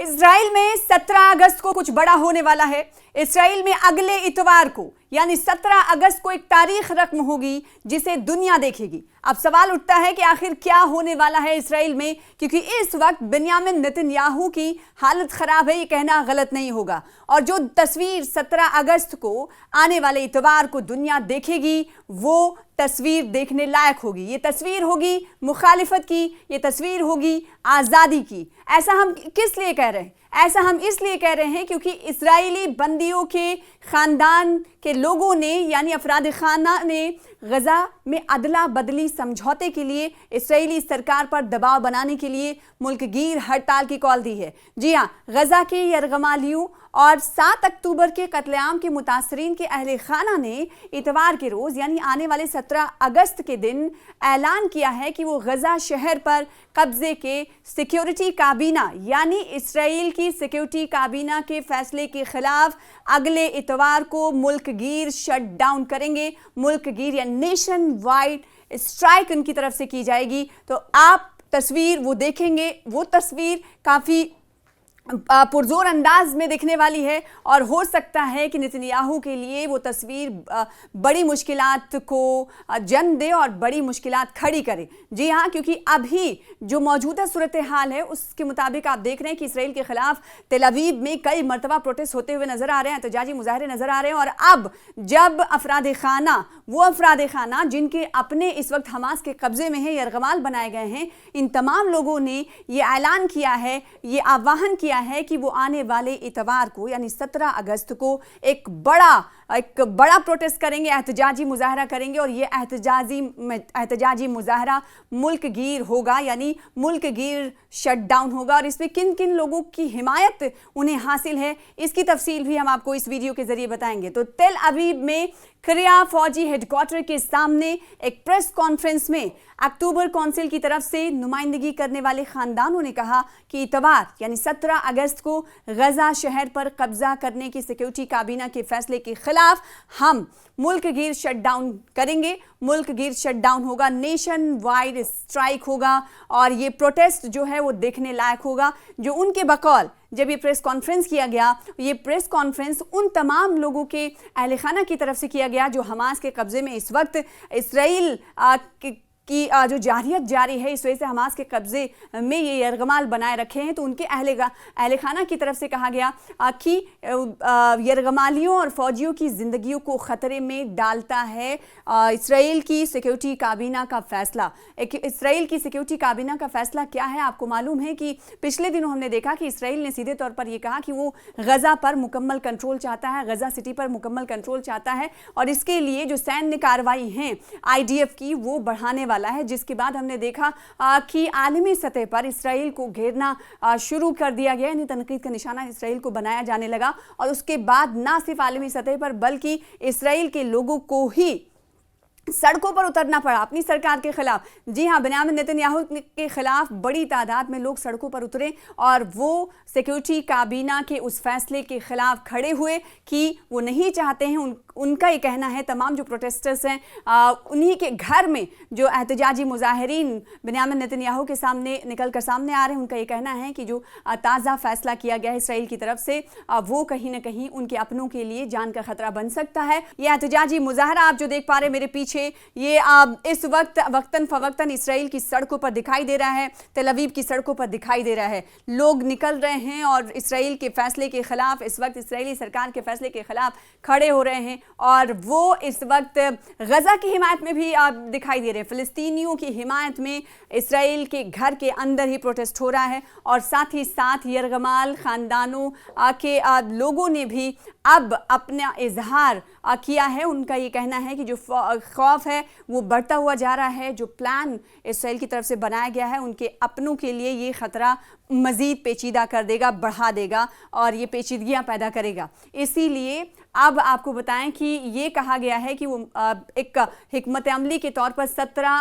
اسرائیل میں 17 اگست کو کچھ بڑا ہونے والا ہے۔ اسرائیل میں اگلے اتوار کو یعنی 17 اگست کو ایک تاریخ رقم ہوگی جسے دنیا دیکھے گی۔ اب سوال اٹھتا ہے کہ آخر کیا ہونے والا ہے اسرائیل میں، کیونکہ اس وقت بنیامن نتن یاہو کی حالت خراب ہے، یہ کہنا غلط نہیں ہوگا۔ اور جو تصویر 17 اگست کو آنے والے اتوار کو دنیا دیکھے گی وہ تصویر دیکھنے لائق ہوگی۔ یہ تصویر ہوگی مخالفت کی، یہ تصویر ہوگی آزادی کی۔ ایسا ہم کس لیے کہہ رہے ہیں؟ ایسا ہم اس لیے کہہ رہے ہیں کیونکہ اسرائیلی بندیوں کے خاندان کے لوگوں نے یعنی افراد خانہ نے غزہ میں عدلہ بدلی سمجھوتے کے لیے اسرائیلی سرکار پر دباؤ بنانے کے لیے ملک گیر ہڑتال کی کال دی ہے۔ جی ہاں، غزہ کے یرغمالیوں اور 7 اکتوبر کے قتل عام کے متاثرین کے اہل خانہ نے اتوار کے روز یعنی آنے والے 17 اگست کے دن اعلان کیا ہے کہ وہ غزہ شہر پر قبضے کے سیکیورٹی کابینہ یعنی اسرائیل کی سیکیورٹی کابینہ کے فیصلے کے خلاف اگلے اتوار کو ملک گیر شٹ ڈاؤن کریں گے۔ ملک گیر یا نیشن وائڈ اسٹرائک ان کی طرف سے کی جائے گی۔ تو آپ تصویر وہ دیکھیں گے، وہ تصویر کافی پرزور انداز میں دکھنے والی ہے اور ہو سکتا ہے کہ نتن یاہو کے لیے وہ تصویر بڑی مشکلات کو جنم دے اور بڑی مشکلات کھڑی کرے۔ جی ہاں، کیونکہ ابھی جو موجودہ صورتحال ہے اس کے مطابق آپ دیکھ رہے ہیں کہ اسرائیل کے خلاف تل ابیب میں کئی مرتبہ پروٹیسٹ ہوتے ہوئے نظر آ رہے ہیں، احتجاجی مظاہرے نظر آ رہے ہیں۔ اور اب جب افراد خانہ وہ افراد خانہ جن کے اپنے اس وقت حماس کے قبضے میں ہیں، یرغمال بنائے گئے ہیں، ان تمام لوگوں نے یہ اعلان کیا ہے، یہ آہوان کیا ہے کہ وہ آنے والے اتوار کو یعنی 17 اگست کو ایک بڑا پروٹیسٹ کریں گے، احتجاجی مظاہرہ کریں گے۔ اور یہ احتجاجی مظاہرہ ملک گیر ہوگا یعنی ملک گیر شٹ ڈاؤن ہوگا۔ اور اس میں کن کن لوگوں کی حمایت انہیں حاصل ہے اس کی تفصیل بھی ہم آپ کو اس ویڈیو کے ذریعے بتائیں گے۔ تو تل ابیب میں کریا فوجی ہیڈ کوارٹر کے سامنے ایک پریس کانفرنس میں اکتوبر کونسل کی طرف سے نمائندگی کرنے والے خاندانوں نے کہا کہ اتوار یعنی 17 اگست کو غزہ شہر پر قبضہ کرنے کی سیکیورٹی کابینہ کے فیصلے کے خلاف ہم ملک گیر شٹ ڈاؤن کریں گے۔ ملک گیر شٹ ڈاؤن ہوگا، نیشن وائڈ اسٹرائک ہوگا اور یہ پروٹیسٹ جو ہے وہ دیکھنے لائق ہوگا۔ جو ان کے بقول جب یہ پریس کانفرنس کیا گیا، یہ پریس کانفرنس ان تمام لوگوں کے اہل خانہ کی طرف سے کیا گیا جو حماس کے قبضے میں اس وقت اسرائیل کی جو جارحیت جاری ہے، اس وجہ سے حماس کے قبضے میں یہ یرغمال بنائے رکھے ہیں، تو ان کے اہل خانہ کی طرف سے کہا گیا کہ یرغمالیوں اور فوجیوں کی زندگیوں کو خطرے میں ڈالتا ہے اسرائیل کی سیکیورٹی کابینہ کا فیصلہ۔ اسرائیل کی سیکیورٹی کابینہ کا فیصلہ کیا ہے؟ آپ کو معلوم ہے کہ پچھلے دنوں ہم نے دیکھا کہ اسرائیل نے سیدھے طور پر یہ کہا کہ وہ غزہ پر مکمل کنٹرول چاہتا ہے، غزہ سٹی پر مکمل کنٹرول چاہتا ہے اور اس کے لیے جو سینیہ کارروائی ہیں IDF کی وہ بڑھانے والا ہے، جس کے بعد ہم نے دیکھا کہ عالمی سطح پر اسرائیل کو گھیرنا شروع کر دیا گیا، یعنی تنقید کا نشانہ اسرائیل کو بنایا جانے لگا۔ اور اس کے بعد نہ صرف عالمی سطح پر بلکہ اسرائیل کے لوگوں کو ہی سڑکوں پر اترنا پڑا اپنی سرکار کے خلاف۔ جی ہاں، بنیامن نتن یاہو کے خلاف بڑی تعداد میں لوگ سڑکوں پر اترے اور وہ سیکیورٹی کابینہ کے اس فیصلے کے خلاف کھڑے ہوئے کہ وہ نہیں چاہتے ہیں، ان کا یہ کہنا ہے، تمام جو پروٹیسٹرز ہیں انہی کے گھر میں جو احتجاجی مظاہرین بنیامن نتن یاہو کے سامنے نکل کر سامنے آ رہے ہیں، ان کا یہ کہنا ہے کہ جو تازہ فیصلہ کیا گیا ہے اسرائیل کی طرف سے وہ کہیں نہ کہیں ان کے اپنوں کے لیے جان کا خطرہ بن سکتا ہے۔ یہ احتجاجی مظاہرہ آپ جو دیکھ پا رہے ہیں میرے پیچھے، یہ اس وقت وقتاً فوقتاً اسرائیل کی سڑکوں پر دکھائی دے رہا ہے، تل ابیب کی سڑکوں پر دکھائی دے رہا ہے۔ لوگ نکل رہے ہیں اور اسرائیل کے فیصلے کے خلاف، اس وقت اسرائیلی سرکار کے فیصلے کے خلاف کھڑے ہو رہے ہیں اور وہ اس وقت غزہ کی حمایت میں بھی دکھائی دے رہے ہیں، فلسطینیوں کی حمایت میں اسرائیل کے گھر کے اندر ہی پروٹیسٹ ہو رہا ہے اور ساتھ ہی ساتھ یرغمال خاندانوں کے لوگوں نے بھی اب اپنا اظہار کیا ہے۔ ان کا یہ کہنا ہے کہ جو خوف ہے وہ بڑھتا ہوا جا رہا ہے، جو پلان اسرائیل کی طرف سے بنایا گیا ہے ان کے اپنوں کے لیے یہ خطرہ مزید پیچیدہ کر دے گا، بڑھا دے گا اور یہ پیچیدگیاں پیدا کرے گا۔ اسی لیے اب آپ کو بتائیں کہ یہ کہا گیا ہے کہ وہ ایک حکمت عملی کے طور پر 17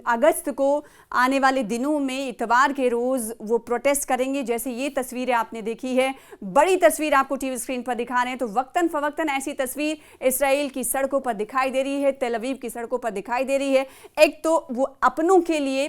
اگست کو آنے والے دنوں میں اتوار کے روز وہ پروٹیسٹ کریں گے۔ جیسے یہ تصویریں آپ نے دیکھی ہے، بڑی تصویر آپ کو ٹی وی اسکرین پر دکھا رہے ہیں، تو وقتاً فوقتاً ایسی تصویر اسرائیل کی سڑکوں پر دکھائی دے رہی ہے، تل ابیب کی سڑکوں پر دکھائی دے رہی ہے۔ ایک تو وہ اپنوں کے لیے